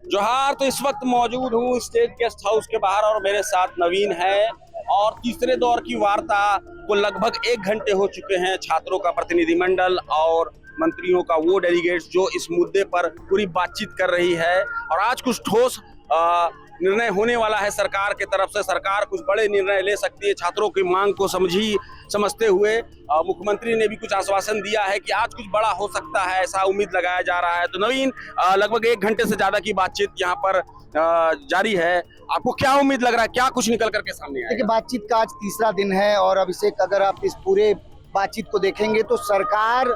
जोहार। तो इस वक्त मौजूद हूँ स्टेट गेस्ट हाउस के बाहर और मेरे साथ नवीन है और तीसरे दौर की वार्ता को लगभग 1 घंटे हो चुके हैं। छात्रों का प्रतिनिधिमंडल और मंत्रियों का वो डेलीगेट्स जो इस मुद्दे पर पूरी बातचीत कर रही है और आज कुछ ठोस निर्णय होने वाला है सरकार के तरफ से। सरकार कुछ बड़े निर्णय ले सकती है छात्रों की मांग को समझते हुए। मुख्यमंत्री ने भी कुछ आश्वासन दिया है कि आज कुछ बड़ा हो सकता है, ऐसा उम्मीद लगाया जा रहा है। तो नवीन, लगभग 1 घंटे से ज्यादा की बातचीत यहाँ पर जारी है। आपको क्या उम्मीद लग रहा है, क्या कुछ निकल करके सामने आएगा? देखिए, बातचीत का आज तीसरा दिन है और अभिषेक, अगर आप इस पूरे बातचीत को देखेंगे तो सरकार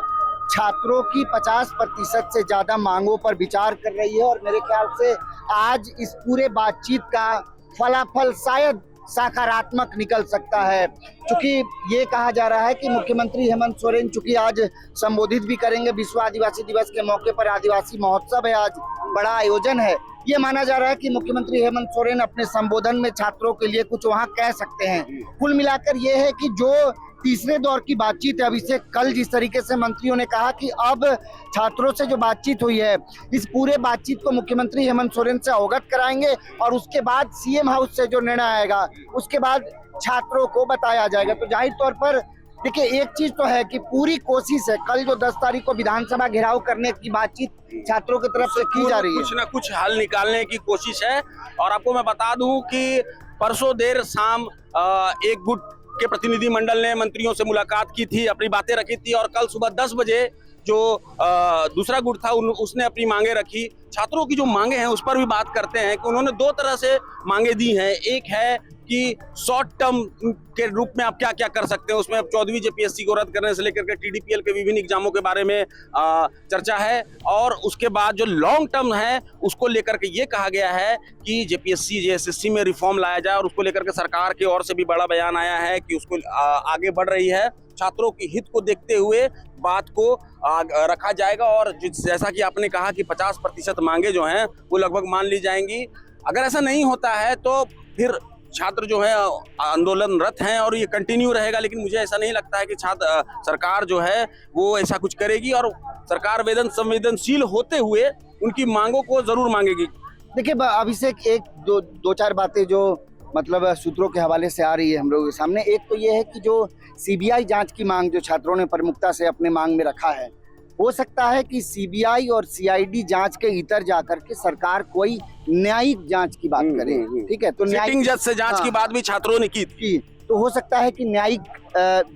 छात्रों की 50% से ज्यादा मांगों पर विचार कर रही है और मेरे ख्याल से आज इस पूरे बातचीत का फलाफल शायद सकारात्मक निकल सकता है। क्योंकि ये कहा जा रहा है कि मुख्यमंत्री हेमंत सोरेन चूंकि आज संबोधित भी करेंगे, विश्व आदिवासी दिवस के मौके पर आदिवासी महोत्सव है, आज बड़ा आयोजन है। ये माना जा रहा है कि मुख्यमंत्री हेमंत सोरेन अपने संबोधन में छात्रों के लिए कुछ वहाँ कह सकते हैं। कुल मिलाकर ये है कि जो तीसरे दौर की बातचीत है, अभिषेक, कल जिस तरीके से मंत्रियों ने कहा कि अब छात्रों से जो बातचीत हुई है, इस पूरे बातचीत को मुख्यमंत्री हेमंत सोरेन से अवगत कराएंगे और उसके बाद सीएम हाउस से जो निर्णय आएगा उसके बाद छात्रों को बताया जाएगा। तो जाहिर तौर पर देखिए, एक चीज तो है कि पूरी कोशिश है, कल जो 10 तारीख को विधानसभा घेराव करने की बातचीत छात्रों की तरफ से की जा रही है, कुछ ना कुछ हल निकालने की कोशिश है। और आपको मैं बता दूं कि परसों देर शाम एक गुट के प्रतिनिधिमंडल ने मंत्रियों से मुलाकात की थी, अपनी बातें रखी थी और कल सुबह 10 बजे जो दूसरा गुट था उसने अपनी मांगे रखी। छात्रों की जो मांगे हैं उस पर भी बात करते हैं कि उन्होंने 2 तरह से मांगे दी हैं। एक है कि शॉर्ट टर्म के रूप में आप क्या क्या कर सकते हैं, उसमें 14वीं जेपीएससी को रद्द करने से लेकर के टीडीपीएल के विभिन्न एग्जामों के बारे में चर्चा है। और उसके बाद जो लॉन्ग टर्म है उसको लेकर के ये कहा गया है कि जेपीएससी जेएसएससी में रिफॉर्म लाया जाए और उसको लेकर के सरकार की ओर से भी बड़ा बयान आया है कि उसको आगे बढ़ रही है। छात्रों की हित को देखते हुए बात को रखा जाएगा और जैसा कि आपने कहा कि 50% मांगे जो हैं वो लगभग मान ली जाएंगी। अगर ऐसा नहीं होता है तो फिर छात्र जो है आंदोलनरत हैं और ये कंटिन्यू रहेगा। लेकिन मुझे ऐसा नहीं लगता है कि सरकार जो है वो ऐसा कुछ करेगी और सरकार संवेदनशील होते हुए उनकी मांगों को जरूर मांगेगी। देखिए अभिषेक, एक दो चार बातें जो मतलब सूत्रों के हवाले से आ रही है हम लोगों के सामने। एक तो ये है कि जो सीबीआई जांच की मांग जो छात्रों ने प्रमुखता से अपने मांग में रखा है, हो सकता है कि सीबीआई और सीआईडी जांच के इतर जाकर के सरकार कोई न्यायिक जांच की बात करे। ठीक है, तो न्यायिक जज से जांच की बात भी छात्रों ने की तो हो सकता है कि न्यायिक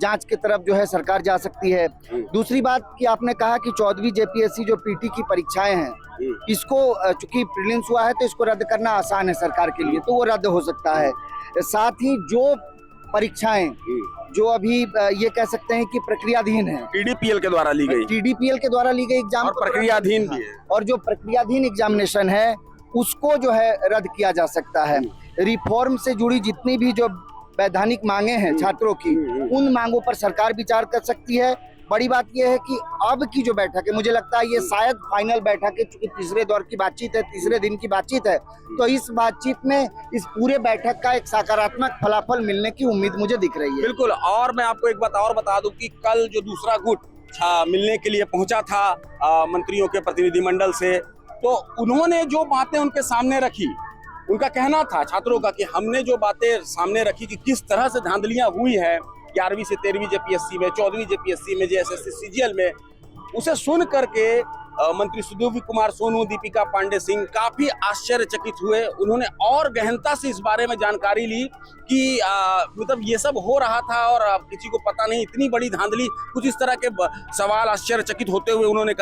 जांच की तरफ जो है सरकार जा सकती है। दूसरी बात कि आपने कहा कि 14वीं जेपीएससी जो पीटी की परीक्षाएं हैं, इसको चूंकि प्रीलिम्स हुआ है तो इसको रद्द करना आसान है सरकार के लिए, तो वो रद्द हो सकता है। साथ ही जो परीक्षाएं जो अभी ये कह सकते हैं कि प्रक्रियाधीन है, टीडीपीएल के द्वारा ली गई एग्जाम और प्रक्रियाधीन भी है, और जो प्रक्रियाधीन एग्जामिनेशन है उसको जो है रद्द किया जा सकता है। रिफॉर्म से जुड़ी जितनी भी जो वैधानिक मांगे हैं छात्रों की, उन मांगों पर सरकार विचार कर सकती है। बड़ी बात यह है कि अब की जो बैठक है, मुझे लगता है ये शायद फाइनल बैठक है, क्योंकि तीसरे दौर की बातचीत है, तीसरे दिन की बातचीत है, तो इस बातचीत में इस पूरे बैठक का एक सकारात्मक फलाफल मिलने की उम्मीद मुझे दिख रही है। बिल्कुल। और मैं आपको एक बात और बता दूं कि कल जो दूसरा गुट मिलने के लिए पहुंचा था मंत्रियों के प्रतिनिधिमंडल से, तो उन्होंने जो बातें उनके सामने रखी, उनका कहना था छात्रों का कि हमने जो बातें सामने रखी कि किस तरह से धांधलियां हुई हैं 11वीं से 13वीं जेपीएससी में, 14वीं जेपीएससी में, जेएसएससी सीजीएल में, उसे सुन करके मंत्री सुधीर कुमार सोनू, दीपिका पांडे सिंह काफी आश्चर्यचकित हुए। उन्होंने और गहनता से इस बारे में जानकारी ली कि मतलब ये सब हो रहा था और किसी को पता नहीं, इतनी बड़ी धांधली, कुछ इस तरह के सवाल आश्चर्यचकित होते हुए उन्होंने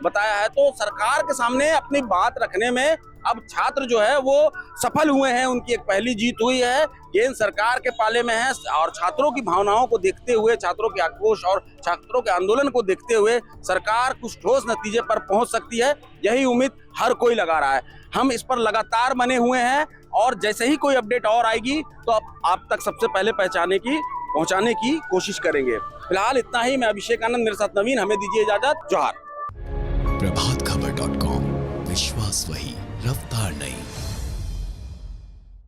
बताया है। तो सरकार के सामने अपनी बात रखने में अब छात्र जो है वो सफल हुए हैं, उनकी एक पहली जीत हुई है। गेंद सरकार के पाले में है और छात्रों की भावनाओं को देखते हुए, छात्रों के आक्रोश और छात्रों के आंदोलन को देखते हुए सरकार कुछ ठोस नतीजे पर पहुंच सकती है, यही उम्मीद हर कोई लगा रहा है। हम इस पर लगातार बने हुए हैं और जैसे ही कोई अपडेट और आएगी तो आप तक सबसे पहले पहुंचाने की कोशिश करेंगे। फिलहाल इतना ही। मैं अभिषेक आनंद, मेरे साथ नवीन, हमें दीजिए इजाजत। जोहार। प्रभातखबर.com, विश्वास वही, रफ्तार नहीं।